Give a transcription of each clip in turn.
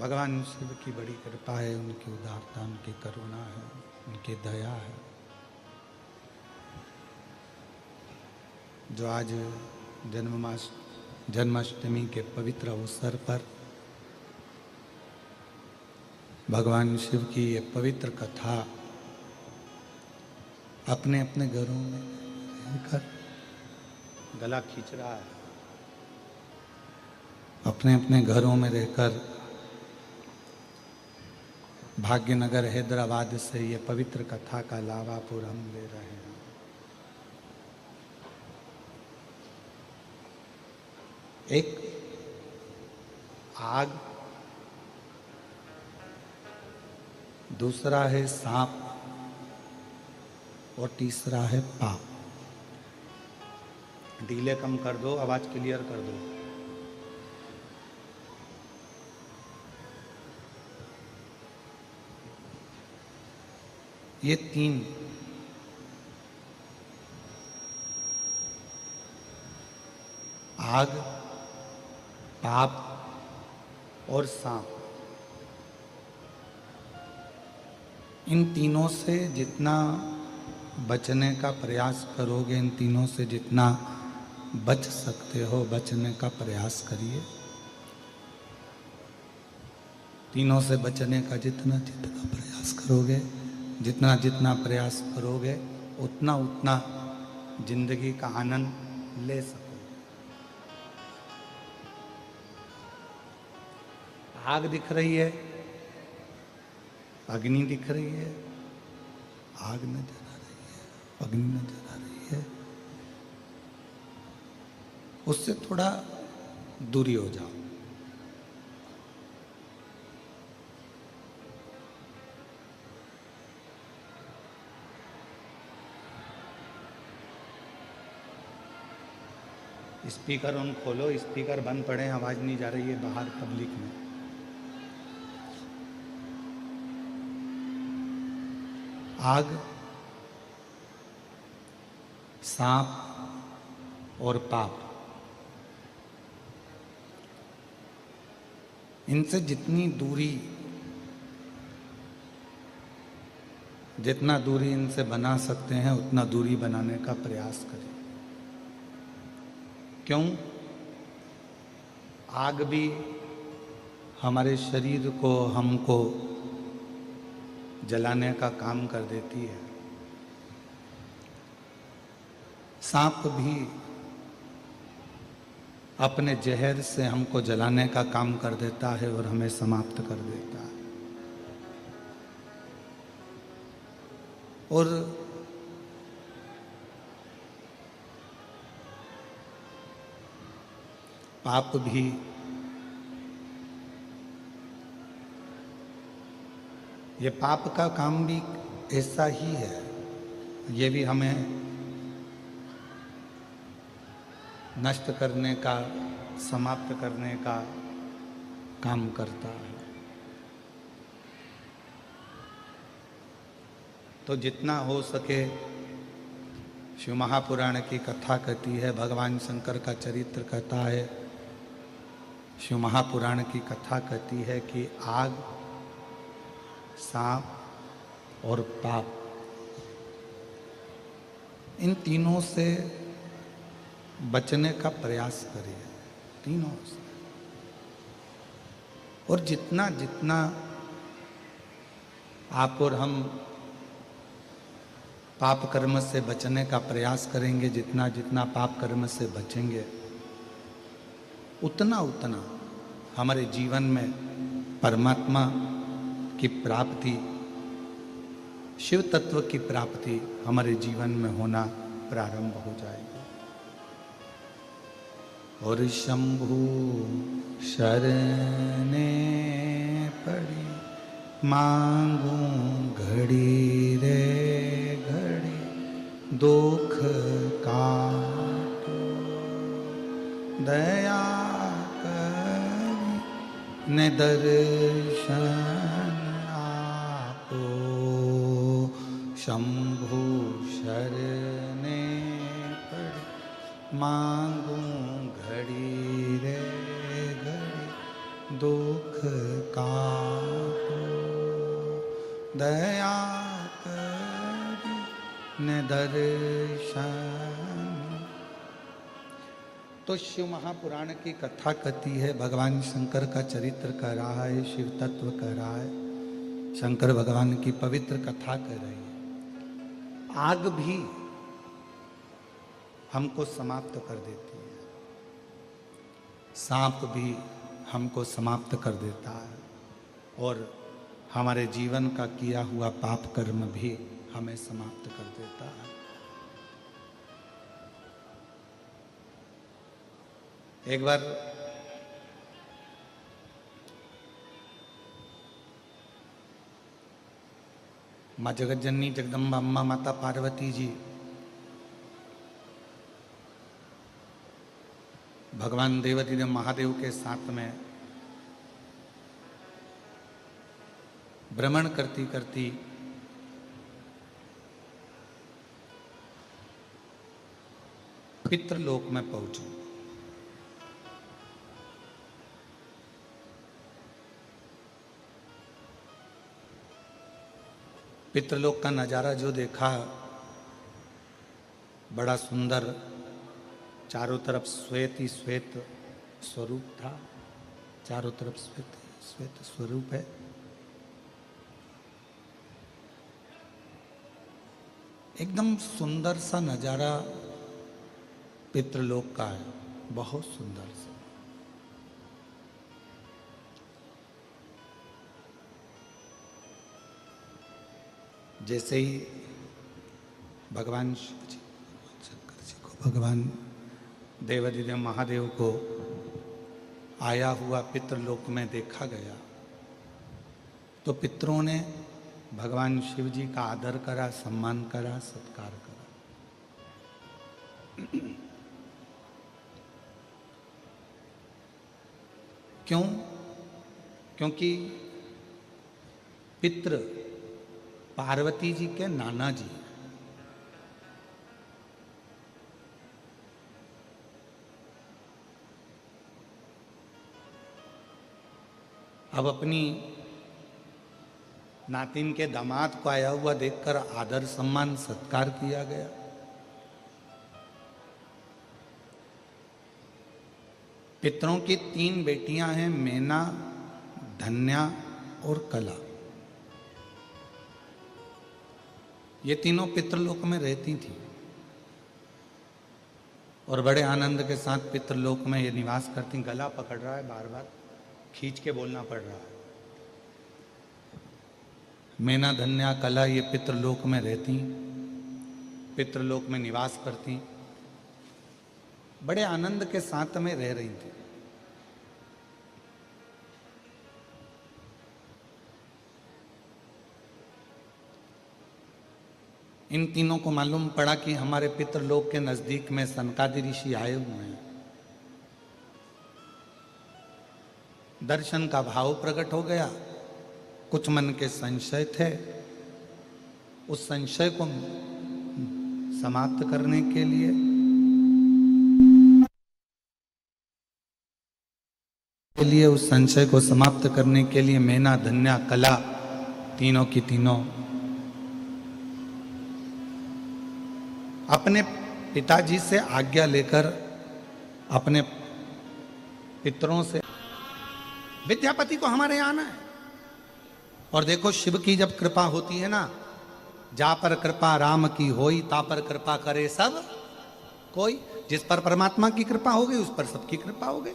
भगवान शिव की बड़ी कृपा है, उनकी उदारता, उनकी करुणा है, उनकी दया है, जो आज जन्माष्टमी के पवित्र अवसर पर भगवान शिव की ये पवित्र कथा अपने अपने घरों में रहकर गला खींच रहा है, अपने अपने घरों में रहकर भाग्यनगर हैदराबाद से ये पवित्र कथा का लाभापुर हम ले रहे हैं। एक आग, दूसरा है सांप और तीसरा है पाप। डीले कम कर दो, आवाज क्लियर कर दो। ये तीन आग, पाप और सांप, इन तीनों से जितना बचने का प्रयास करोगे, इन तीनों से जितना बच सकते हो बचने का प्रयास करिए। तीनों से बचने का जितना जितना प्रयास करोगे, जितना जितना प्रयास करोगे उतना उतना जिंदगी का आनंद ले सकोगे। आग दिख रही है, अग्नि दिख रही है, आग नजर आ रही है, अग्नि नजर आ रही है, उससे थोड़ा दूरी हो जाओ। स्पीकर ऑन खोलो, स्पीकर बंद पड़े, आवाज नहीं जा रही है बाहर पब्लिक में। आग, सांप और पाप, इनसे जितनी दूरी, जितना दूरी इनसे बना सकते हैं उतना दूरी बनाने का प्रयास करें। क्यों? आग भी हमारे शरीर को, हमको जलाने का काम कर देती है। सांप भी अपने जहर से हमको जलाने का काम कर देता है और हमें समाप्त कर देता है। और पाप भी ये पाप का काम भी ऐसा ही है, ये भी हमें नष्ट करने का, समाप्त करने का काम करता है। तो जितना हो सके, शिव महापुराण की कथा कहती है, भगवान शंकर का चरित्र कहता है, शिव महापुराण की कथा कहती है कि आग, सांप और पाप, इन तीनों से बचने का प्रयास करिए, तीनों से। और जितना जितना आप और हम पाप कर्म से बचने का प्रयास करेंगे, जितना जितना पाप कर्म से बचेंगे उतना उतना हमारे जीवन में परमात्मा की प्राप्ति, शिव तत्व की प्राप्ति हमारे जीवन में होना प्रारंभ हो जाएगी। और शंभु शरणे पड़ी मांगू घड़ी रे घड़ी, दुख काटो दया करी ने दर्शन आपो। शंभु शरणे पड़ी मांगू घड़ी रे घड़ी, दुख का दया करी न दर्शन। तो शिव महापुराण की कथा कहती है, भगवान शंकर का चरित्र कर रहा है, शिव तत्व कर रहा है, शंकर भगवान की पवित्र कथा कर रही है। आग भी हमको समाप्त कर देती है, सांप भी हमको समाप्त कर देता है, और हमारे जीवन का किया हुआ पाप कर्म भी हमें समाप्त कर देता है। एक बार माँ जगत जननी जगदम्बा अम्मा माता पार्वती जी भगवान देवाधिदेव महादेव के साथ में भ्रमण करती करती पितृलोक में पहुंची। पितृलोक का नजारा जो देखा, बड़ा सुंदर, चारों तरफ श्वेत ही श्वेत स्वरूप था, चारों तरफ श्वेत श्वेत स्वरूप है। एकदम सुंदर सा नजारा पितृलोक का है, बहुत सुंदर सा। जैसे ही भगवान शिव जी, शंकर जी को, भगवान देवाधिदेव महादेव को आया हुआ पितृलोक में देखा गया, तो पितरों ने भगवान शिव जी का आदर करा, सम्मान करा, सत्कार करा। क्यों? क्योंकि पितृ पार्वती जी के नाना जी हैं। अब अपनी नातिन के दामाद को आया हुआ देखकर आदर सम्मान सत्कार किया गया। पितरों की 3 बेटियां हैं, मैना, धन्या और कला। ये तीनों पितृलोक में रहती थी और बड़े आनंद के साथ पितृलोक में ये निवास करती। गला पकड़ रहा है, बार बार खींच के बोलना पड़ रहा है। मैना, धन्या, कला ये पितृलोक में रहती, पितृलोक में निवास करती, बड़े आनंद के साथ में रह रही थी। इन तीनों को मालूम पड़ा कि हमारे पितृलोक के नजदीक में सनकादि ऋषि आए हुए हैं। दर्शन का भाव प्रकट हो गया। कुछ मन के संशय थे, उस संशय को समाप्त करने के लिए उस संशय को समाप्त करने के लिए मैना, धन्या, कला तीनों की तीनों अपने पिताजी से आज्ञा लेकर अपने पितरों से, विद्यापति को हमारे यहाँ आना है। और देखो, शिव की जब कृपा होती है ना, जा पर कृपा राम की होई, ता पर कृपा करे सब कोई। जिस पर परमात्मा की कृपा हो गई, उस पर सबकी कृपा हो गई।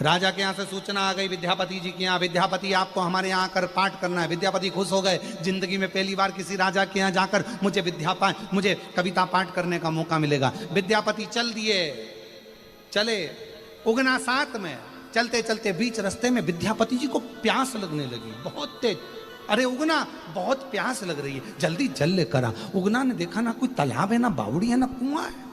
राजा के यहाँ से सूचना आ गई विद्यापति जी के यहाँ, विद्यापति आपको हमारे यहाँ आकर पाठ करना है। विद्यापति खुश हो गए, जिंदगी में पहली बार किसी राजा के यहाँ जाकर मुझे कविता पाठ करने का मौका मिलेगा। विद्यापति चल दिए, चले उगना साथ में। चलते चलते बीच रास्ते में विद्यापति जी को प्यास लगने लगी, बहुत तेज। अरे उगना, बहुत प्यास लग रही है, जल्दी जल लेकर आ। उगना ने देखा ना कोई तालाब है, ना बावड़ी है, ना कुआं है।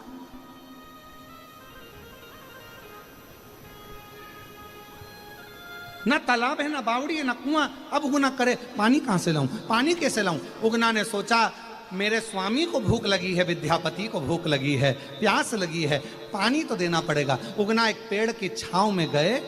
ना तालाब है, ना बावड़ी है, ना कुआं। अब उगना करे, पानी कहां से लाऊं, पानी कैसे लाऊं? उगना ने सोचा, मेरे स्वामी को भूख लगी है, विद्यापति को भूख लगी है, प्यास लगी है, पानी तो देना पड़ेगा। उगना एक पेड़ की छांव में गए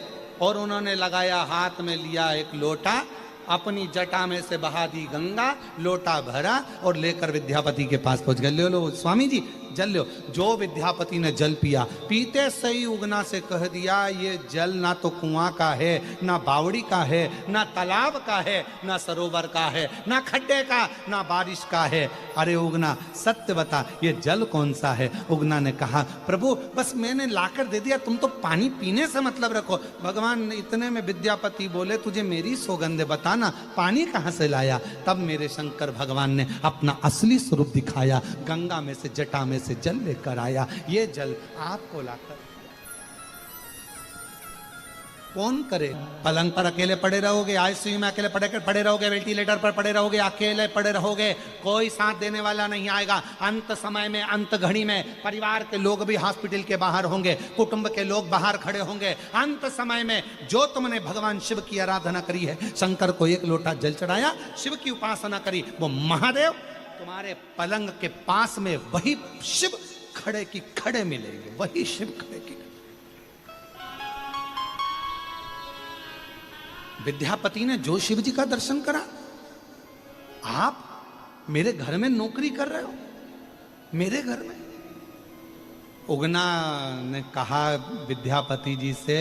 और उन्होंने लगाया हाथ में, लिया एक लोटा, अपनी जटा में से बहा दी गंगा, लोटा भरा और लेकर विद्यापति के पास पहुंच गए। ले लो स्वामी जी जल लो। जो विद्यापति ने जल पिया, पीते सही उगना से कह दिया, ये जल ना तो कुआं का है, ना बावड़ी का है, ना तालाब का है, ना सरोवर का है, ना खड्डे का, ना बारिश का है। अरे उगना सत्य बता, ये जल कौन सा है? उगना ने कहा, प्रभु बस मैंने लाकर दे दिया, तुम तो पानी पीने से मतलब रखो। भगवान इतने में विद्यापति बोले, तुझे मेरी सौगंध बताना, पानी कहां से लाया? तब मेरे शंकर भगवान ने अपना असली स्वरूप दिखाया, गंगा में से, जटा में से जल लेकर आया। ये जल आपको लाकर कौन करे? पलंग पर अकेले पड़े रहोगे, आईसीयू में अकेले पड़े रहोगे, वेंटिलेटर पर पड़े रहोगे, अकेले पड़े रहोगे, कोई साथ देने वाला नहीं आएगा। अंत समय में, अंत घड़ी में परिवार के लोग भी हॉस्पिटल के बाहर होंगे, कुटुंब के लोग बाहर खड़े होंगे। अंत समय में जो तुमने भगवान शिव की आराधना करी है, शंकर को एक लोटा जल चढ़ाया, शिव की उपासना करी, वो महादेव तुम्हारे पलंग के पास में वही शिव खड़े की खड़े मिलेंगे, वही शिव खड़े की। विद्यापति ने जो शिव जी का दर्शन करा। आप मेरे घर में नौकरी कर रहे हो, मेरे घर में। उगना ने कहा विद्यापति जी से,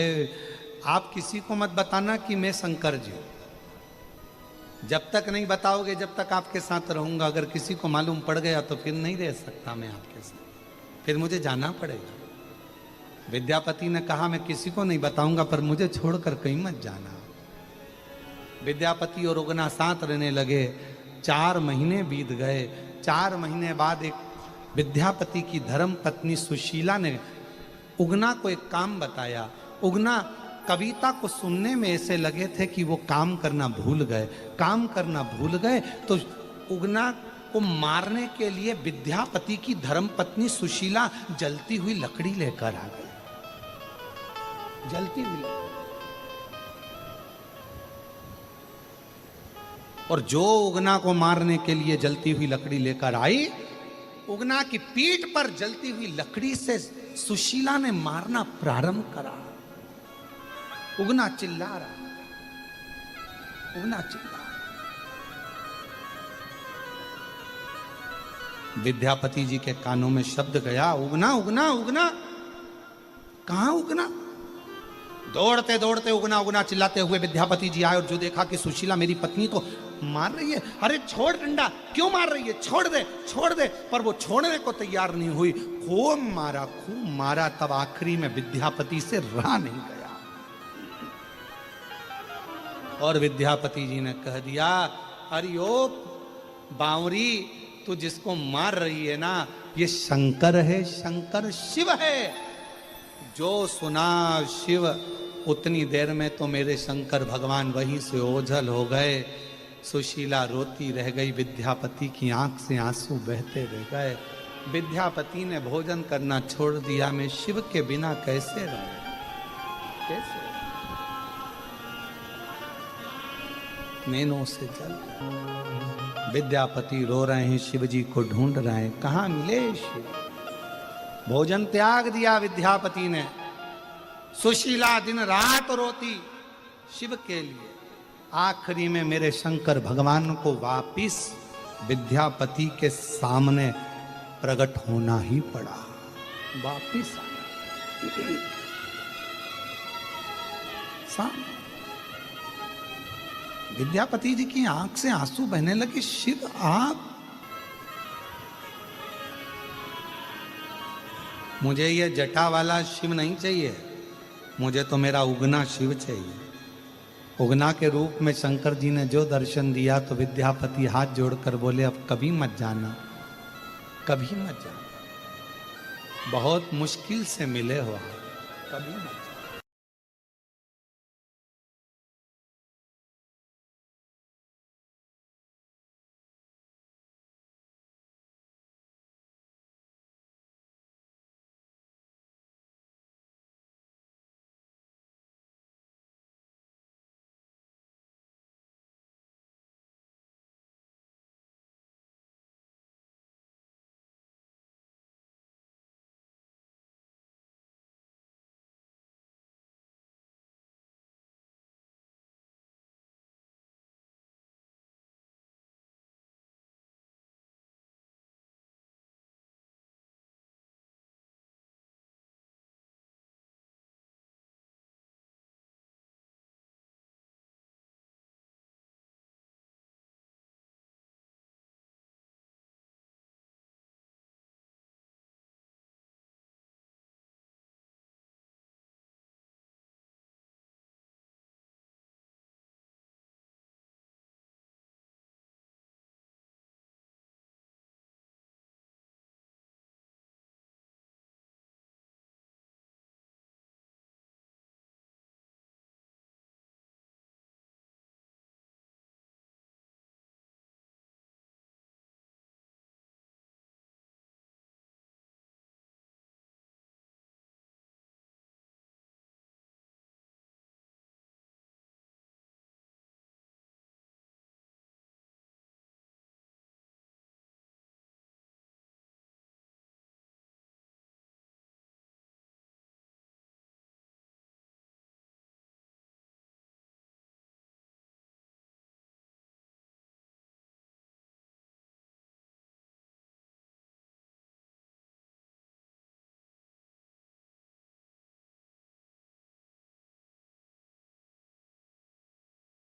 आप किसी को मत बताना कि मैं शंकर जी हूं। जब तक नहीं बताओगे, जब तक आपके साथ रहूंगा। अगर किसी को मालूम पड़ गया तो फिर नहीं रह सकता मैं आपके साथ, फिर मुझे जाना पड़ेगा। विद्यापति ने कहा, मैं किसी को नहीं बताऊंगा, पर मुझे छोड़कर कहीं मत जाना। विद्यापति और उगना साथ रहने लगे। 4 महीने बीत गए। 4 महीने बाद एक विद्यापति की धर्म पत्नी सुशीला ने उगना को एक काम बताया। उगना कविता को सुनने में ऐसे लगे थे कि वो काम करना भूल गए। तो उगना को मारने के लिए विद्यापति की धर्म पत्नी सुशीला जलती हुई लकड़ी लेकर आ गई। जलती हुई, और जो उगना को मारने के लिए जलती हुई लकड़ी लेकर आई, उगना की पीठ पर जलती हुई लकड़ी से सुशीला ने मारना प्रारंभ करा। उगना चिल्ला रहा, उगना चिल्ला। विद्यापति जी के कानों में शब्द गया, उगना उगना उगना। कहां उगना? दौड़ते दौड़ते उगना चिल्लाते हुए विद्यापति जी आए, और जो देखा कि सुशीला मेरी पत्नी को मार रही है। अरे छोड़ डंडा, क्यों मार रही है? छोड़ दे। पर वो छोड़ने को तैयार नहीं हुई। खूब मारा। तब आखिरी में विद्यापति से रहा नहीं गया, और विद्यापति जी ने कह दिया, अरे ओ बावरी, तू जिसको मार रही है ना, ये शंकर है, शंकर शिव है। जो सुना शिव, उतनी देर में तो मेरे शंकर भगवान वहीं से ओझल हो गए। सुशीला रोती रह गई, विद्यापति की आंख से आंसू बहते रह गए। विद्यापति ने भोजन करना छोड़ दिया। मैं शिव के बिना कैसे रहूं, कैसे? नैनों से जल। विद्यापति रो रहे हैं, शिव जी को ढूंढ रहे हैं, कहां मिले शिव। भोजन त्याग दिया विद्यापति ने। सुशीला दिन रात रोती शिव के लिए। आखिरी में मेरे शंकर भगवान को वापिस विद्यापति के सामने प्रकट होना ही पड़ा। वापिस सामने विद्यापति जी की आंख से आंसू बहने लगे। शिव आप, मुझे ये जटा वाला शिव नहीं चाहिए, मुझे तो मेरा उगना शिव चाहिए। उगना के रूप में शंकर जी ने जो दर्शन दिया, तो विद्यापति हाथ जोड़कर बोले, अब कभी मत जाना, कभी मत जाना। बहुत मुश्किल से मिले हो, कभी मत जाना।